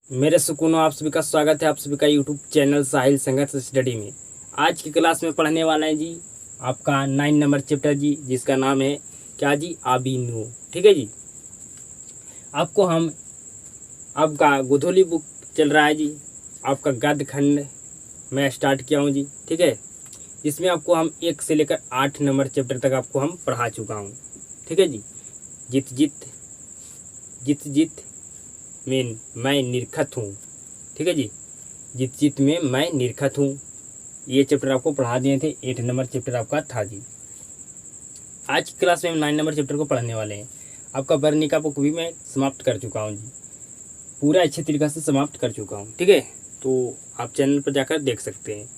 मेरे सुकूनों आप सभी का स्वागत है आप सभी का यूट्यूब चैनल साहिल संघर्ष स्टडी में। आज की क्लास में पढ़ने वाला है जी आपका 9 नंबर चैप्टर जी, जिसका नाम है क्या जी, आबिनू। ठीक है जी। आपको हम आपका गोधूली बुक चल रहा है जी, आपका गद्य खंड मैं स्टार्ट किया हूँ जी। ठीक है, इसमें आपको हम 1 से लेकर 8 नंबर चैप्टर तक आपको हम पढ़ा चुका हूँ। ठीक है जी। जित जित जित जित में मैं निरखत हूँ। ठीक है जी। जित जित में मैं निरखत हूँ, ये चैप्टर आपको पढ़ा दिए थे। 8 नंबर चैप्टर आपका था जी। आज की क्लास में हम 9 नंबर चैप्टर को पढ़ने वाले हैं। आपका वर्णिका बुक भी मैं समाप्त कर चुका हूँ जी, पूरा अच्छे तरीके से समाप्त कर चुका हूँ। ठीक है, तो आप चैनल पर जाकर देख सकते हैं।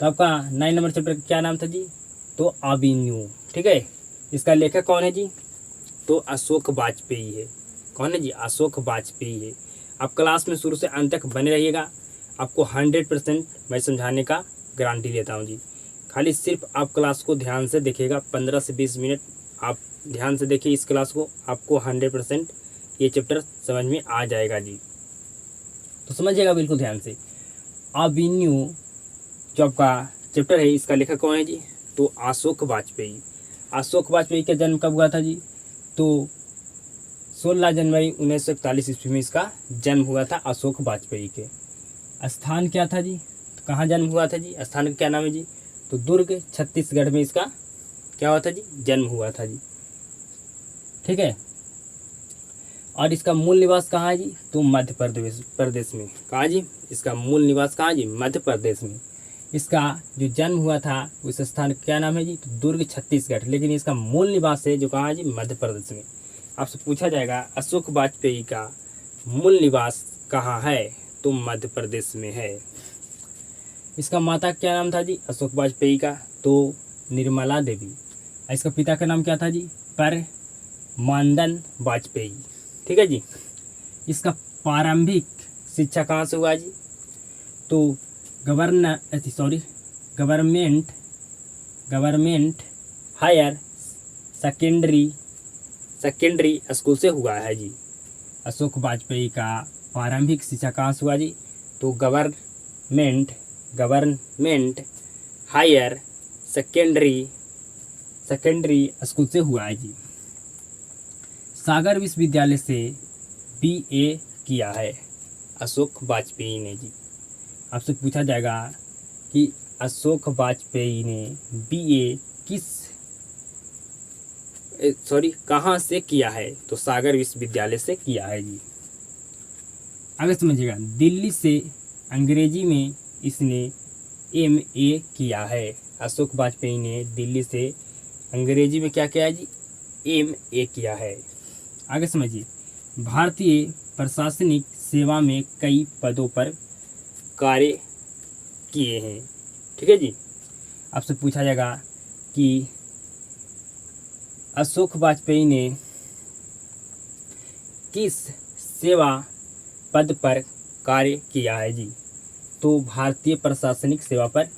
तो आपका 9 नंबर चैप्टर का क्या नाम था जी? तो आबिन्यू। ठीक है, इसका लेखक कौन है जी? तो अशोक वाजपेयी है। कौन है जी? अशोक वाजपेयी है। आप क्लास में शुरू से अंत तक बने रहिएगा, आपको 100% मैं समझाने का गारंटी लेता हूँ जी। खाली सिर्फ आप क्लास को ध्यान से देखिएगा, 15 से 20 मिनट आप ध्यान से देखिए इस क्लास को, आपको 100% ये चैप्टर समझ में आ जाएगा जी। तो समझिएगा बिल्कुल ध्यान से। अभिन्यू जो आपका चैप्टर है, इसका लेखक कौन है जी? तो अशोक वाजपेयी। अशोक वाजपेयी का जन्म कब हुआ था जी? तो 16 जनवरी 1941 ईस्वी में इसका जन्म हुआ था अशोक वाजपेयी के। स्थान क्या था जी? तो कहाँ जन्म हुआ था जी? स्थान का क्या नाम है जी? तो दुर्ग छत्तीसगढ़ में इसका क्या हुआ था जी? जन्म हुआ था जी। ठीक है, और इसका मूल निवास कहाँ है जी? तो मध्य प्रदेश में। कहाँ जी? इसका मूल निवास कहाँ जी? मध्य प्रदेश में। इसका जो जन्म हुआ था उस स्थान का क्या नाम है जी? तो दुर्ग छत्तीसगढ़, लेकिन इसका मूल निवास है जो कहाँ है जी? मध्य प्रदेश में। आपसे पूछा जाएगा अशोक वाजपेयी का मूल निवास कहाँ है? तो मध्य प्रदेश में है। इसका माता का क्या नाम था जी? अशोक वाजपेयी का तो निर्मला देवी। इसका पिता का नाम क्या था जी? पर मानदन वाजपेयी। ठीक है जी। इसका प्रारंभिक शिक्षा कहाँ से हुआ जी? तो government government higher secondary school से हुआ है जी। अशोक वाजपेयी का प्रारंभिक शिक्षा कहाँ से हुआ जी? तो गवर्नमेंट हायर सेकेंडरी स्कूल से हुआ है जी। सागर विश्वविद्यालय से बीए किया है अशोक वाजपेयी ने जी। आपसे पूछा जाएगा कि अशोक वाजपेयी ने बीए कहाँ से किया है? तो सागर विश्वविद्यालय से किया है जी। आगे समझिएगा, दिल्ली से अंग्रेजी में इसने एमए किया है। अशोक वाजपेयी ने दिल्ली से अंग्रेजी में क्या किया है जी? एमए किया है। आगे समझिए, भारतीय प्रशासनिक सेवा में कई पदों पर कार्य किए हैं। ठीक है जी। आपसे पूछा जाएगा कि अशोक वाजपेयी ने किस सेवा पद पर कार्य किया है जी? तो भारतीय प्रशासनिक सेवा पर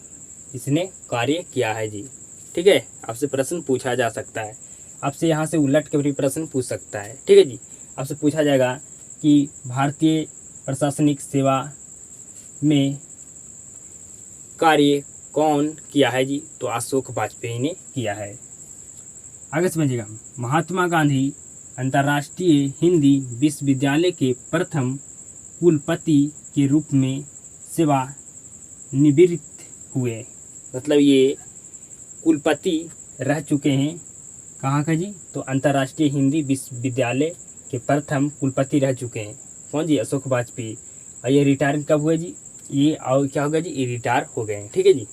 इसने कार्य किया है जी। ठीक है, आपसे प्रश्न पूछा जा सकता है, आपसे यहाँ से उलट के भी प्रश्न पूछ सकता है। ठीक है जी। आपसे पूछा जाएगा कि भारतीय प्रशासनिक सेवा में कार्य कौन किया है जी? तो अशोक वाजपेयी ने किया है। आगे समझिएगा, महात्मा गांधी अंतर्राष्ट्रीय हिंदी विश्वविद्यालय के प्रथम कुलपति के रूप में सेवानिवृत्त हुए। मतलब ये कुलपति रह चुके हैं कहाँ का जी? तो अंतर्राष्ट्रीय हिंदी विश्वविद्यालय के प्रथम कुलपति रह चुके हैं। कौन जी? अशोक वाजपेयी। और ये रिटायर कब हुए जी? ये और क्या हो गया जी? ये रिटायर हो गए हैं। ठीक है जी।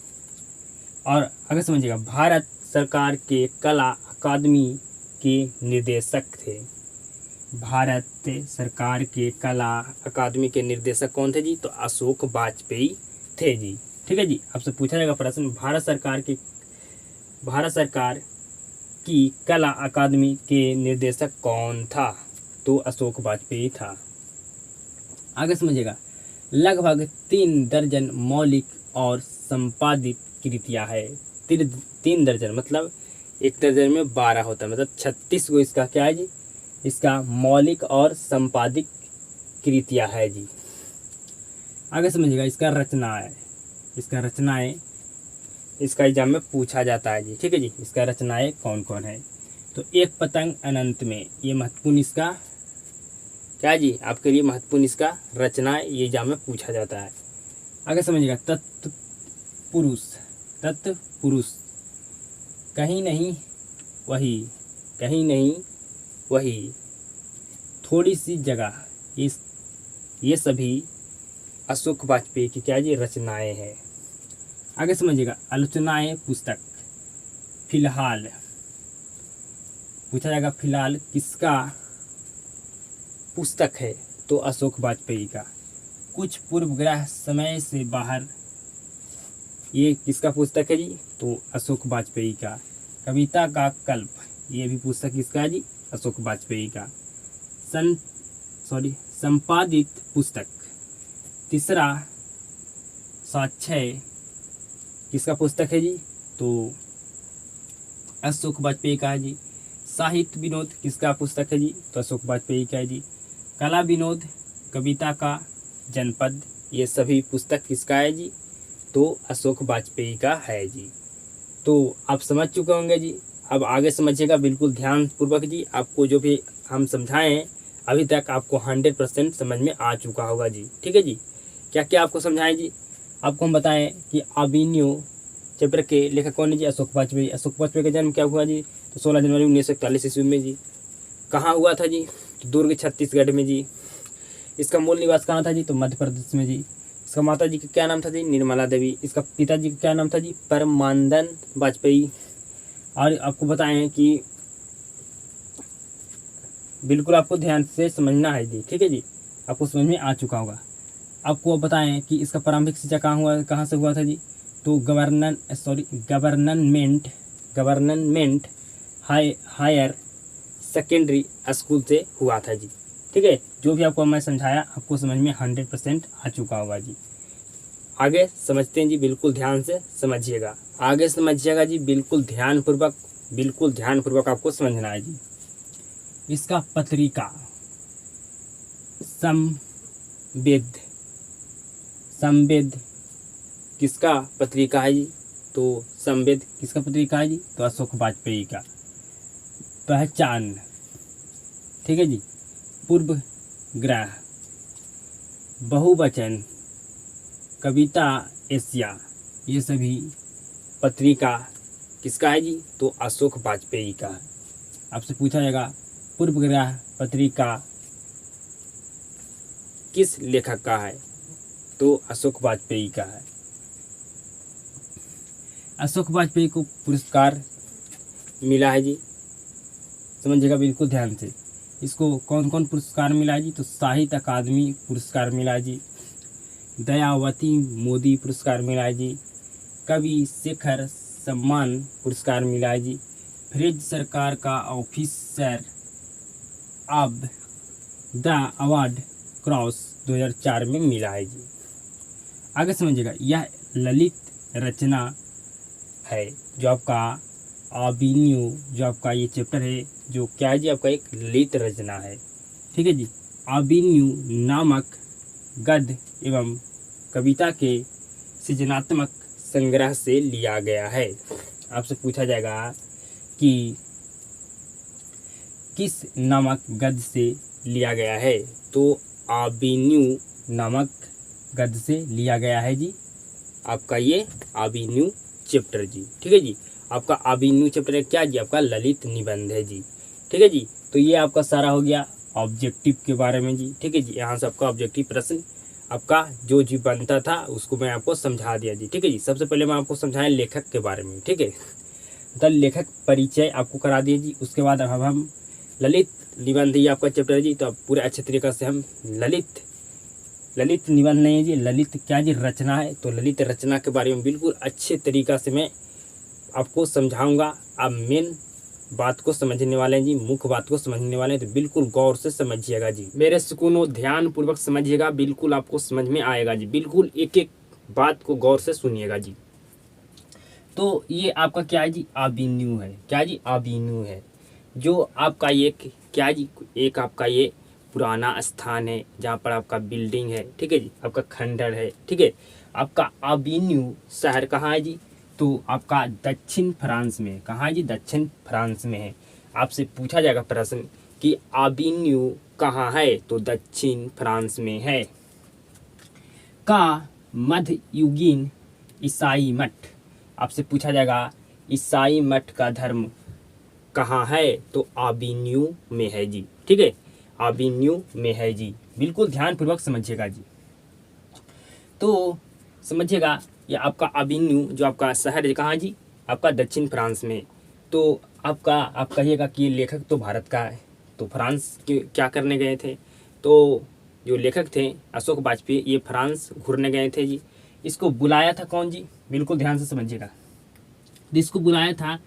और आगे समझिएगा, भारत सरकार के कला अकादमी के निर्देशक थे। भारत सरकार के कला अकादमी के निर्देशक कौन थे जी? तो अशोक वाजपेयी थे जी। ठीक है जी। आपसे पूछा जाएगा प्रश्न, भारत सरकार की कला अकादमी के निर्देशक कौन था? तो अशोक वाजपेयी था। आगे समझिएगा, लगभग 3 दर्जन मौलिक और संपादित कृतियां है। 3 दर्जन मतलब 1 दर्जन में 12 होता है, मतलब 36 गो इसका क्या है जी? इसका मौलिक और संपादित कृतियां है जी। आगे समझिएगा, इसका रचना है, इसका रचनाएं इसका एग्जाम में पूछा जाता है जी। ठीक है जी, इसका रचनाएं कौन कौन है। तो एक पतंग अनंत में, ये महत्वपूर्ण इसका क्या जी, आपके लिए महत्वपूर्ण इसका रचना ये एग्जाम में पूछा जाता है। आगे समझिएगा, तत्पुरुष, तत्पुरुष, कहीं नहीं वही, कहीं नहीं वही, थोड़ी सी जगह, ये सभी अशोक वाजपेयी की क्या जी रचनाएं हैं। आगे समझिएगा, आलोचनाएं पुस्तक, फिलहाल पूछा जाएगा, फिलहाल किसका पुस्तक है, तो अशोक वाजपेयी का। कुछ पूर्वग्रह समय से बाहर, ये किसका पुस्तक है जी, तो अशोक वाजपेयी का। कविता का कल्प, ये भी पुस्तक किसका है जी, अशोक वाजपेयी का। संपादित पुस्तक, तीसरा साक्षय किसका पुस्तक है जी, तो अशोक वाजपेयी का है जी। साहित्य विनोद किसका पुस्तक है जी, तो अशोक वाजपेयी का है जी। कला विनोद, कविता का जनपद, ये सभी पुस्तक किसका है जी, तो अशोक वाजपेयी का है जी। तो आप समझ चुके होंगे जी। अब आगे समझिएगा बिल्कुल ध्यान पूर्वक जी। आपको जो भी हम समझाएं अभी तक आपको 100% समझ में आ चुका होगा जी। ठीक है जी, क्या क्या आपको समझाएं जी। आपको हम बताएं कि अभिनव चैप्टर के लेखक कौन है जी, अशोक वाजपेयी। अशोक वाजपेयी का जन्म क्या हुआ जी, तो 16 जनवरी 1941 ईस्वी में जी। कहाँ हुआ था जी, तो दुर्ग छत्तीसगढ़ में जी। इसका मूल निवास कहाँ था जी, तो मध्य प्रदेश में जी। इसका माता जी का क्या नाम था जी, निर्मला देवी। इसका पिताजी का क्या नाम था जी, परमानंद वाजपेयी। और आपको बताएं कि बिल्कुल आपको ध्यान से समझना है जी। ठीक है जी, आपको समझ में आ चुका होगा। आपको बताएं कि इसका प्रारंभिक शिक्षा कहाँ से हुआ था जी, तो गवर्नमेंट हायर सेकेंडरी स्कूल से हुआ था जी। ठीक है, जो भी आपको मैं समझाया आपको समझ में 100% आ चुका होगा जी। आगे समझते हैं जी, बिल्कुल ध्यान से समझिएगा। आगे समझिएगा जी, बिल्कुल ध्यानपूर्वक आपको समझना है जी। इसका पत्रिका संवेद किसका पत्रिका है जी, तो संवेद किसका पत्रिका है जी, तो अशोक वाजपेयी का। पहचान, ठीक है जी, पूर्वग्रह, बहुवचन, कविता एशिया, ये सभी पत्रिका किसका है जी, तो अशोक वाजपेयी का। आपसे पूछा जाएगा पूर्वग्रह पत्रिका किस लेखक का है, तो अशोक वाजपेयी का है। अशोक वाजपेयी को पुरस्कार मिला है जी, समझिएगा बिल्कुल ध्यान से। इसको कौन कौन पुरस्कार मिला है जी, तो साहित्य अकादमी पुरस्कार मिला है जी, दयावती मोदी पुरस्कार मिला है जी, कवि शेखर सम्मान पुरस्कार मिला है जी, फ्रेंच सरकार का officer of the award cross 2004 में मिला है जी। आगे समझिएगा, यह ललित रचना है, जो आपका अभिनव, जो आपका ये चैप्टर है जो क्या है जी, आपका एक ललित रचना है। ठीक है जी, अभिनव नामक गद्य एवं कविता के सृजनात्मक संग्रह से लिया गया है। आपसे पूछा जाएगा कि किस नामक गद्य से लिया गया है, तो अभिनव नामक गद्य से लिया गया है जी, आपका ये अभिनव चैप्टर जी। ठीक है जी, आपका अभिनव चैप्टर है क्या जी, आपका ललित निबंध है जी। ठीक है जी, तो ये आपका सारा हो गया ऑब्जेक्टिव के बारे में जी। ठीक है जी, यहाँ से आपका ऑब्जेक्टिव प्रश्न आपका जो जी बनता था उसको मैं आपको समझा दिया जी। ठीक है जी, सबसे पहले मैं आपको समझाया लेखक के बारे में। ठीक है, तो लेखक परिचय आपको करा दिए जी। उसके बाद अब हम ललित निबंध, ये आपका चैप्टर है जी, तो अब पूरे अच्छे तरीके से हम ललित निबंध नहीं है जी, ललित क्या जी रचना है, तो ललित रचना के बारे में बिल्कुल अच्छे तरीक़ा से मैं आपको समझाऊंगा। आप मेन बात को समझने वाले हैं जी, मुख्य बात को समझने वाले हैं, तो बिल्कुल गौर से समझिएगा जी। मेरे सुकून ध्यान पूर्वक समझिएगा, बिल्कुल आपको समझ में आएगा जी। बिल्कुल एक एक बात को गौर से सुनिएगा जी। तो ये आपका क्या है जी, अभिनव है। क्या जी, अभिनव है, जो आपका ये क्या जी, एक आपका ये पुराना स्थान है, जहाँ पर आपका बिल्डिंग है, ठीक है जी, आपका खंडर है, ठीक है। आपका अविन्यू शहर कहाँ है जी? तो आपका दक्षिण फ्रांस में। कहाँ है जी? दक्षिण फ्रांस में है। आपसे पूछा जाएगा प्रश्न कि अविन्यू कहाँ है? तो दक्षिण फ्रांस में है। का मध्ययुगीन ईसाई मठ, आपसे पूछा जाएगा ईसाई मठ का धर्म कहाँ है? तो अविन्यू में है जी, ठीक है, अविन्यू में है जी। बिल्कुल ध्यानपूर्वक समझिएगा जी। तो समझिएगा, ये आपका अविन्यू जो आपका शहर है कहाँ जी? आपका दक्षिण फ्रांस में। तो आप कहिएगा कि लेखक तो भारत का है, तो फ्रांस के क्या करने गए थे? तो जो लेखक थे अशोक वाजपेयी, ये फ्रांस घूरने गए थे जी। इसको बुलाया था कौन जी? बिल्कुल ध्यान से समझिएगा। इसको बुलाया था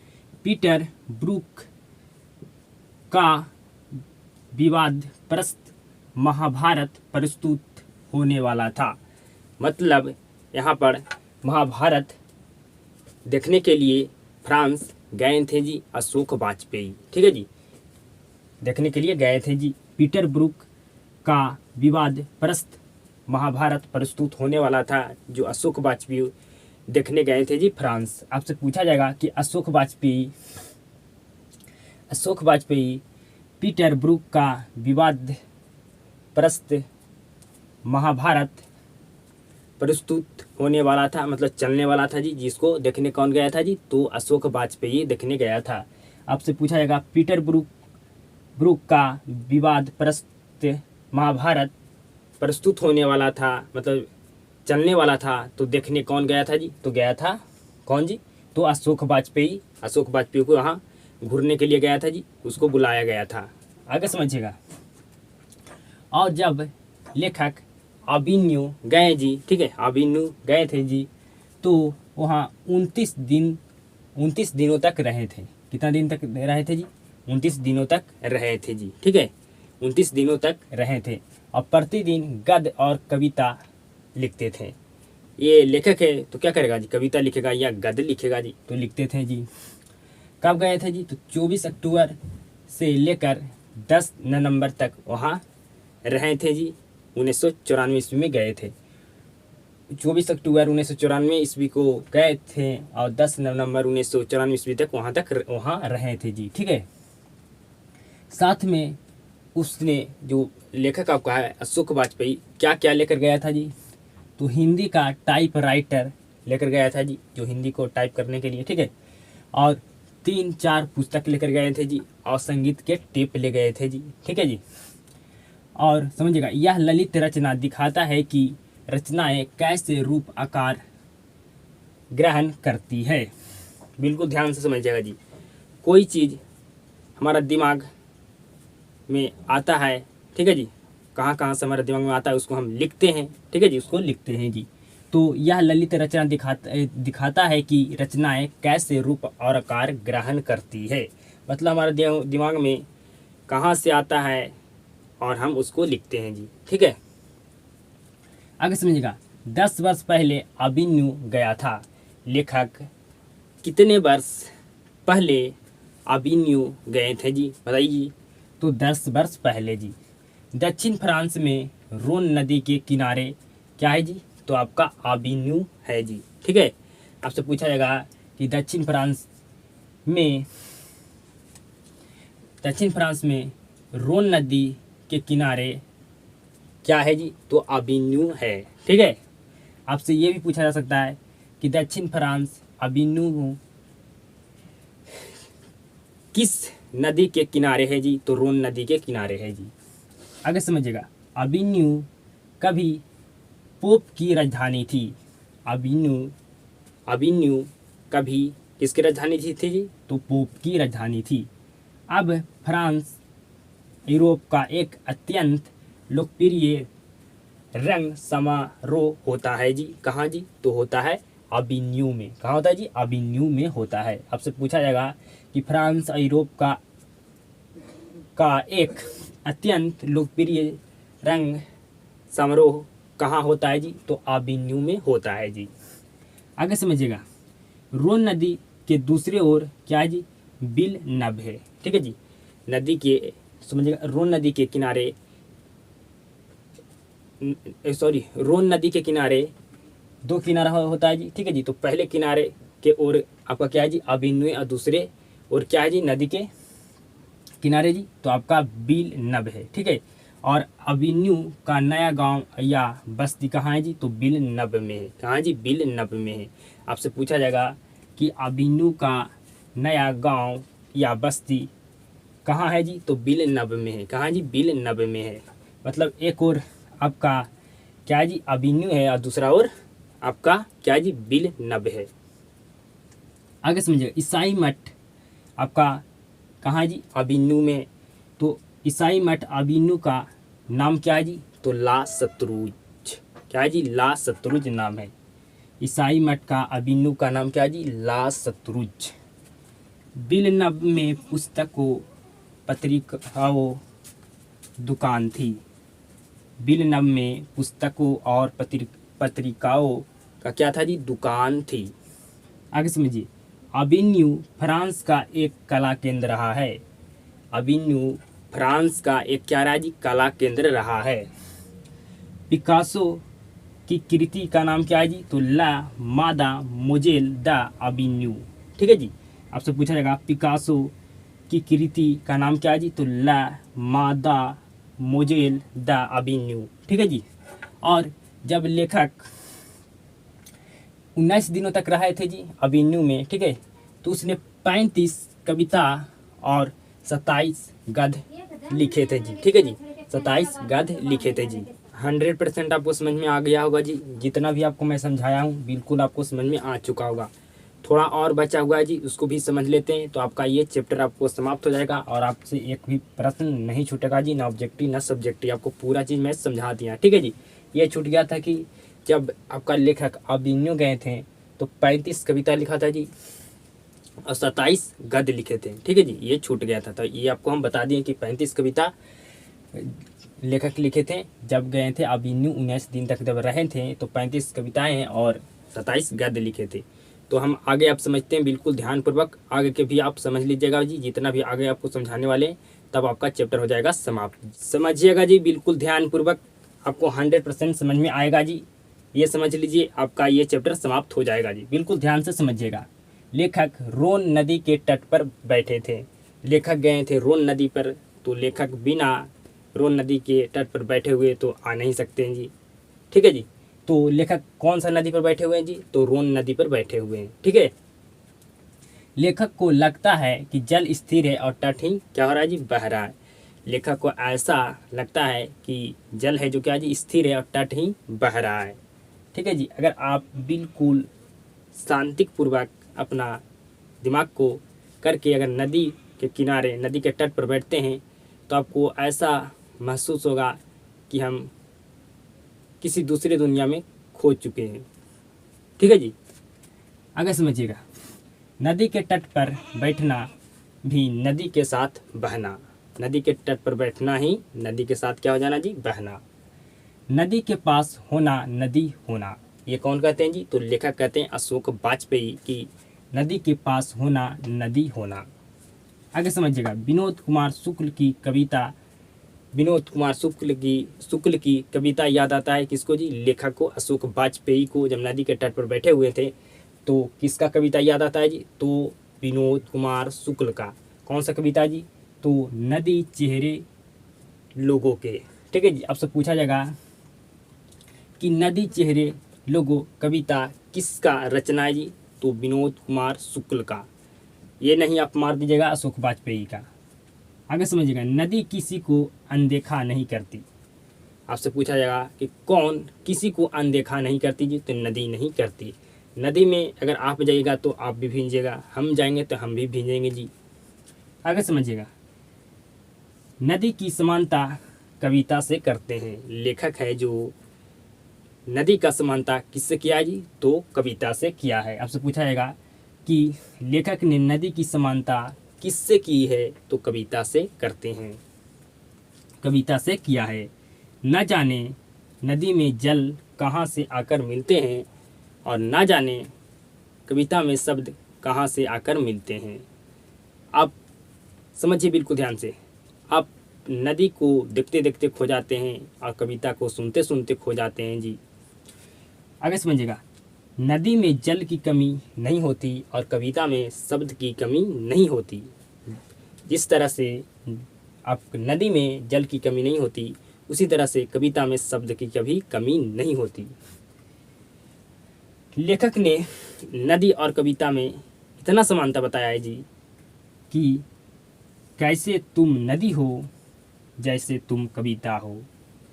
पीटर ब्रूक का विवाद प्रस्त महाभारत प्रस्तुत होने वाला था। मतलब यहाँ पर महाभारत देखने के लिए फ्रांस गए थे जी अशोक वाजपेयी, ठीक है जी, देखने के लिए गए थे जी। पीटर ब्रूक का विवाद प्रस्त महाभारत प्रस्तुत होने वाला था, जो अशोक वाजपेयी देखने गए थे जी फ्रांस। आपसे पूछा जाएगा कि अशोक वाजपेयी पीटर ब्रूक का विवाद प्रस्त महाभारत प्रस्तुत होने वाला था, मतलब चलने वाला था जी, जिसको देखने कौन गया था जी? तो अशोक वाजपेयी देखने गया था। आपसे पूछा जाएगा पीटर ब्रूक का विवाद प्रस्त महाभारत प्रस्तुत होने वाला था, मतलब चलने वाला था, तो देखने कौन गया था जी? तो गया था कौन जी? तो अशोक वाजपेयी को वहाँ घूरने के लिए गया था जी, उसको बुलाया गया था। आगे समझिएगा। और जब लेखक अविन्यू गए जी, ठीक है, अविन्यू गए थे जी, तो वहाँ 29 दिनों तक रहे थे। कितना दिन तक रहे थे जी? 29 दिनों तक रहे थे जी, ठीक है, 29 दिनों तक रहे थे। और प्रतिदिन गद्य और कविता लिखते थे। ये लेखक है तो क्या करेगा जी? कविता लिखेगा या गद्य लिखेगा जी? तो लिखते थे जी। कब गए थे जी? तो 24 अक्टूबर से लेकर 10 नवंबर तक वहाँ रहे थे जी। 1994 ईस्वी में गए थे। 24 अक्टूबर 1994 ईस्वी को गए थे और 10 नवंबर 1994 ईस्वी तक वहाँ रहे थे जी, ठीक है। साथ में उसने, जो लेखक आपका है अशोक वाजपेयी, क्या क्या लेकर गया था जी? तो हिंदी का टाइपराइटर लेकर गया था जी, जो हिंदी को टाइप करने के लिए, ठीक है। और 3-4 पुस्तक लेकर गए थे जी, और संगीत के टेप ले गए थे जी, ठीक है जी। और समझिएगा, यह ललित रचना दिखाता है कि रचनाएं कैसे रूप आकार ग्रहण करती है। बिल्कुल ध्यान से समझिएगा जी। कोई चीज़ हमारा दिमाग में आता है, ठीक है जी, कहाँ कहाँ से हमारे दिमाग में आता है उसको हम लिखते हैं, ठीक है जी, उसको लिखते हैं जी। तो यह ललित रचना दिखाता है कि रचनाएं कैसे रूप और आकार ग्रहण करती है। मतलब हमारे दिमाग में कहाँ से आता है और हम उसको लिखते हैं जी, ठीक है। आगे समझिएगा। 10 वर्ष पहले अविन्यू गया था। लेखक कितने वर्ष पहले अविन्यू गए थे जी? बताइए जी। तो 10 वर्ष पहले जी। दक्षिण फ्रांस में रोन नदी के किनारे क्या है जी? तो आपका अविन्यू है जी, ठीक है। आपसे पूछा जाएगा कि दक्षिण फ्रांस में रोन नदी के किनारे क्या है जी? तो अविन्यू है, ठीक है। आपसे ये भी पूछा जा सकता है कि दक्षिण फ्रांस अविन्यू किस नदी के किनारे है जी? तो रोन नदी के किनारे है जी। आगे समझिएगा। अविन्यू कभी पोप की राजधानी थी। अविन्यू कभी किसकी राजधानी थी जी? तो पोप की राजधानी थी। अब फ्रांस यूरोप का एक अत्यंत लोकप्रिय रंग समारोह होता है जी। कहाँ जी? तो होता है अविन्यू में। कहाँ होता है जी? अविन्यू में होता है। आपसे पूछा जाएगा कि फ्रांस और यूरोप का एक अत्यंत लोकप्रिय रंग समारोह कहाँ होता है जी? तो अविन्यू में होता है जी। आगे समझिएगा। रोन नदी के दूसरे ओर क्या है जी? बिल नभ है, ठीक है जी। नदी के समझिएगा, रोन नदी के किनारे रोन नदी के किनारे दो किनारा होता है जी, ठीक है जी। तो पहले किनारे के ओर आपका क्या है जी, अभिनव, और दूसरे और क्या है जी, नदी के किनारे जी, तो आपका बिल नब है, ठीक है। और अभिन्यू का नया गांव या बस्ती कहाँ है जी, तो बिल नब में है। कहाँ है जी, बिल नब में है। आपसे पूछा जाएगा कि अभिन्यू का नया गांव या बस्ती कहाँ है जी, तो बिल नब में है। कहाँ जी, बिल नब में है। मतलब एक और आपका क्या है जी, अभिन्यू है, और दूसरा और आपका क्या है जी, बिल नब है। आगे समझिए, ईसाई मठ आपका कहाँ है जी, अभिन्यू में। तो ईसाई मठ अभिन्यू का नाम क्या है जी, तो ला सतरुज। क्या है जी, ला सतरुज नाम है। ईसाई मठ का अभिन्यू का नाम क्या है जी, ला सतरुज। बिल नब में पुस्तकों पत्रिकाओं दुकान थी। बिल नब में पुस्तकों और पत्रिकाओं का क्या था जी, दुकान थी। आगे समझिए, अभिन्यू फ्रांस का एक कला केंद्र रहा है। अभिन्यू फ्रांस का एक क्या रहा जी, कला केंद्र रहा है। पिकासो की कृति का नाम क्या है जी, तो ला मादा मोजेल द अभिन्यू, ठीक है जी। आपसे पूछा जाएगा पिकासो की कृति का नाम क्या है जी, तो ला मादा मोजेल द अभिन्यू, ठीक है जी। और जब लेखक 19 दिनों तक रहे थे जी अभिन्यू में, ठीक है, तो उसने 35 कविता और 27 गद्य लिखे थे जी, ठीक है जी। 27 गद्य लिखे थे जी। 100% आपको समझ में आ गया होगा जी। जितना भी आपको मैं समझाया हूँ बिल्कुल आपको समझ में आ चुका होगा। थोड़ा और बचा हुआ है जी, उसको भी समझ लेते हैं, तो आपका ये चैप्टर आपको समाप्त हो जाएगा और आपसे एक भी प्रश्न नहीं छूटेगा जी, ना ऑब्जेक्टिव ना सब्जेक्टिव। आपको पूरा चीज़ मैं समझा दिया, ठीक है जी। ये छूट गया था कि जब आपका लेखक अभिन्यू गए थे तो 35 कविता लिखा था जी और 27 गद्य लिखे थे, ठीक है जी। ये छूट गया था, तो ये आपको हम बता दिए कि 35 कविता लेखक लिखे थे जब गए थे अभिन्यू। 19 दिन तक जब रहे थे तो 35 कविताएं हैं और 27 गद्य लिखे थे। तो हम आगे आप समझते हैं, बिल्कुल ध्यानपूर्वक आगे के भी आप समझ लीजिएगा जी। जितना भी आगे आपको समझाने वाले हैं तब आपका चैप्टर हो जाएगा समाप्त। समझिएगा जी बिल्कुल ध्यानपूर्वक, आपको 100% समझ में आएगा जी। ये समझ लीजिए आपका ये चैप्टर समाप्त हो जाएगा जी, बिल्कुल ध्यान से समझिएगा। लेखक रोन नदी के तट पर बैठे थे। लेखक गए थे रोन नदी पर, तो लेखक बिना रोन नदी के तट पर बैठे हुए तो आ नहीं सकते हैं जी, ठीक है जी। तो लेखक कौन सा नदी पर बैठे हुए हैं जी, तो रोन नदी पर बैठे हुए हैं, ठीक है। लेखक को लगता है कि जल स्थिर है और तट ही क्या हो रहा है जी, बह रहा है। लेखक को ऐसा लगता है कि जल है जो क्या जी, स्थिर है और तट ही बह रहा है, ठीक है जी। अगर आप बिल्कुल शांतिपूर्वक अपना दिमाग को करके अगर नदी के किनारे, नदी के तट पर बैठते हैं तो आपको ऐसा महसूस होगा कि हम किसी दूसरे दुनिया में खो चुके हैं, ठीक है जी। आगे समझिएगा, नदी के तट पर बैठना भी नदी के साथ बहना। नदी के तट पर बैठना ही नदी के साथ क्या हो जाना जी, बहना। नदी के पास होना नदी होना, ये कौन कहते हैं जी, तो लेखक कहते हैं अशोक वाजपेयी की नदी के पास होना नदी होना। आगे समझिएगा, विनोद कुमार शुक्ल की कविता, विनोद कुमार शुक्ल की कविता याद आता है किसको जी, लेखक को अशोक वाजपेयी को। जब नदी के तट पर बैठे हुए थे तो किसका कविता याद आता है जी, तो विनोद कुमार शुक्ल का। कौन सा कविता जी, तो नदी चेहरे लोगों के, ठीक है जी। आपसे पूछा जाएगा कि नदी चेहरे लोगों कविता किसका रचना है जी, तो विनोद कुमार शुक्ल का। ये नहीं आप मार दीजिएगा अशोक वाजपेयी का। आगे समझिएगा, नदी किसी को अनदेखा नहीं करती। आपसे पूछा जाएगा कि कौन किसी को अनदेखा नहीं करती जी, तो नदी नहीं करती। नदी में अगर आप जाइएगा तो आप भी भींजिएगा, हम जाएंगे तो हम भी भींजेंगे जी। आगे समझिएगा, नदी की समानता कविता से करते हैं। लेखक है जो नदी का समानता किससे किया है जी, तो कविता से किया है। आपसे पूछा जाएगा कि लेखक ने नदी की समानता किससे की है, तो कविता से करते हैं, कविता से किया है। न जाने नदी में जल कहाँ से आकर मिलते हैं और न जाने कविता में शब्द कहाँ से आकर मिलते हैं। आप समझिए बिल्कुल ध्यान से। आप नदी को देखते देखते खो जाते हैं और कविता को सुनते सुनते खो जाते हैं जी। आगे समझिएगा, नदी में जल की कमी नहीं होती और कविता में शब्द की कमी नहीं होती। जिस तरह से आप नदी में जल की कमी नहीं होती, उसी तरह से कविता में शब्द की कभी कमी नहीं होती। लेखक ने नदी और कविता में इतना समानता बताया है जी कि कैसे तुम नदी हो जैसे तुम कविता हो,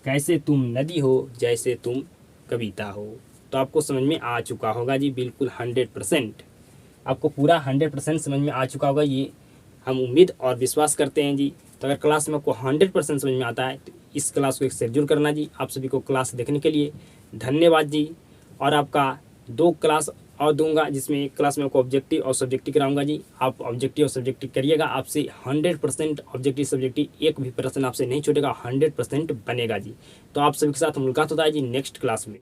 कैसे तुम नदी हो जैसे तुम कविता हो। तो आपको समझ में आ चुका होगा जी, बिल्कुल 100%। आपको पूरा 100% समझ में आ चुका होगा, ये हम उम्मीद और विश्वास करते हैं जी। तो अगर क्लास में आपको 100% समझ में आता है तो इस क्लास को एक शेड्यूल करना जी। आप सभी को क्लास देखने के लिए धन्यवाद जी। और आपका 2 क्लास और दूंगा, जिसमें एक क्लास में आपको ऑब्जेक्टिव और सब्जेक्टिव कराऊंगा जी। आप ऑब्जेक्टिव और सब्जेक्टिव करिएगा, आपसे 100% ऑब्जेक्टिव सब्जेक्टिव एक भी प्रश्न आपसे नहीं छूटेगा, 100% बनेगा जी। तो आप सभी के साथ मुलाकात होता है जी नेक्स्ट क्लास में।